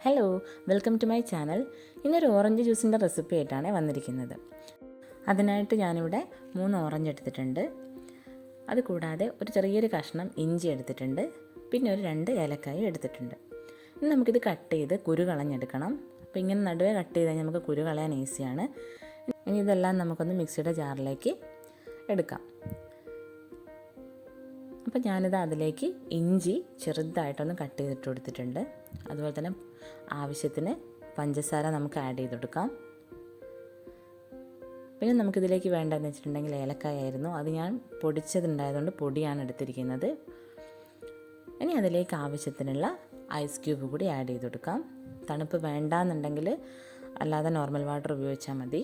Hello, welcome to my channel. ഇന്നൊരു orange ജ്യൂസിൻ്റെ recipe ആയിട്ടാണ് വന്നിരിക്കുന്നത്. അതിനായിട്ട് ഞാനിവിടെ 3 ഓറഞ്ച് എടുത്തിട്ടുണ്ട്. അതുകൂടാതെ ഒരു ചെറിയൊരു കഷ്ണം ഇഞ്ചി എടുത്തിട്ടുണ്ട്. പിന്നെ ഒരു 2 ഏലക്കായ എടുത്തിട്ടുണ്ട്. ഇനി നമുക്കിത് കട്ട് ചെയ്ത് കുരു കളഞ്ഞെടുക്കണം. അപ്പോൾ ഇങ്ങനെ നടുവേ കട്ട് ചെയ്ത് കഴിഞ്ഞാൽ നമുക്ക് കുരു കളയാൻ ഈസിയാണ്. ഇനി ഇതെല്ലാം നമുക്കൊന്ന് മിക്സിയുടെ ജാറിലേക്ക് എടുക്കാം. അപ്പോൾ ഞാനിത് അതിലേക്ക് ഇഞ്ചി ചെറുതായിട്ടൊന്ന് കട്ട് ചെയ്തിട്ട് കൊടുത്തിട്ടുണ്ട്. അതുപോലെ തന്നെ ആവശ്യത്തിന് പഞ്ചസാര നമുക്ക് ആഡ് ചെയ്ത് കൊടുക്കാം. പിന്നെ നമുക്കിതിലേക്ക് വേണ്ടതെന്ന് വെച്ചിട്ടുണ്ടെങ്കിൽ ഏലക്കായ ആയിരുന്നു. അത് ഞാൻ പൊടിച്ചതുണ്ടായതുകൊണ്ട് പൊടിയാണ് എടുത്തിരിക്കുന്നത്. ഇനി അതിലേക്ക് ആവശ്യത്തിനുള്ള ഐസ് ക്യൂബ് കൂടി ആഡ് ചെയ്ത് കൊടുക്കാം. തണുപ്പ് വേണ്ടാന്നുണ്ടെങ്കിൽ അല്ലാതെ നോർമൽ വാട്ടർ ഉപയോഗിച്ചാൽ മതി.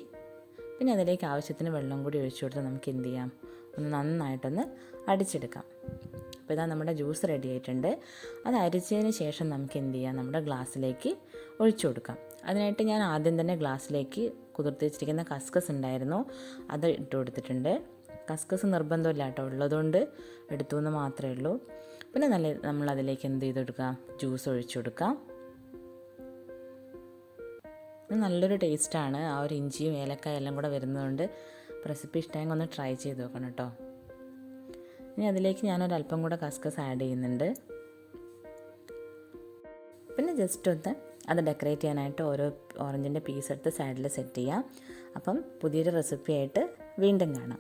പിന്നെ അതിലേക്ക് ആവശ്യത്തിന് വെള്ളം കൂടി ഒഴിച്ചു കൊടുത്ത് നമുക്ക് എന്ത് ചെയ്യാം, ഒന്ന് നന്നായിട്ടൊന്ന് അടിച്ചെടുക്കാം. അപ്പോൾ ഇതാ നമ്മുടെ ജ്യൂസ് റെഡി ആയിട്ടുണ്ട്. അത് അരിച്ചതിന് ശേഷം നമുക്ക് എന്ത് ചെയ്യാം, നമ്മുടെ ഗ്ലാസ്സിലേക്ക് ഒഴിച്ചു കൊടുക്കാം. അതിനായിട്ട് ഞാൻ ആദ്യം തന്നെ ഗ്ലാസ്സിലേക്ക് കുതിർത്ത് വെച്ചിരിക്കുന്ന കസ്കസ് ഉണ്ടായിരുന്നു, അത് ഇട്ട് കൊടുത്തിട്ടുണ്ട്. കസ്കസ് നിർബന്ധമില്ല കേട്ടോ, ഉള്ളതുകൊണ്ട് എടുത്തു എന്ന് മാത്രമേ ഉള്ളൂ. പിന്നെ നമ്മളതിലേക്ക് എന്ത് ചെയ്ത് കൊടുക്കാം, ജ്യൂസ് ഒഴിച്ചു കൊടുക്കാം. നല്ലൊരു ടേസ്റ്റാണ്. ആ ഒരു ഇഞ്ചിയും ഏലക്കായ എല്ലാം കൂടെ വരുന്നതുകൊണ്ട് റെസിപ്പി ഇഷ്ടമെങ്കിൽ ഒന്ന് ട്രൈ ചെയ്ത് നോക്കണം കേട്ടോ. ഇനി അതിലേക്ക് ഞാനൊരല്പം കൂടെ കസ്കസ് ആഡ് ചെയ്യുന്നുണ്ട്. പിന്നെ ജസ്റ്റ് ഒന്ന് അത് ഡെക്കറേറ്റ് ചെയ്യാനായിട്ട് ഓരോ ഓറഞ്ചിൻ്റെ പീസ് എടുത്ത് സൈഡിൽ സെറ്റ് ചെയ്യാം. അപ്പം പുതിയൊരു റെസിപ്പി ആയിട്ട് വീണ്ടും കാണാം.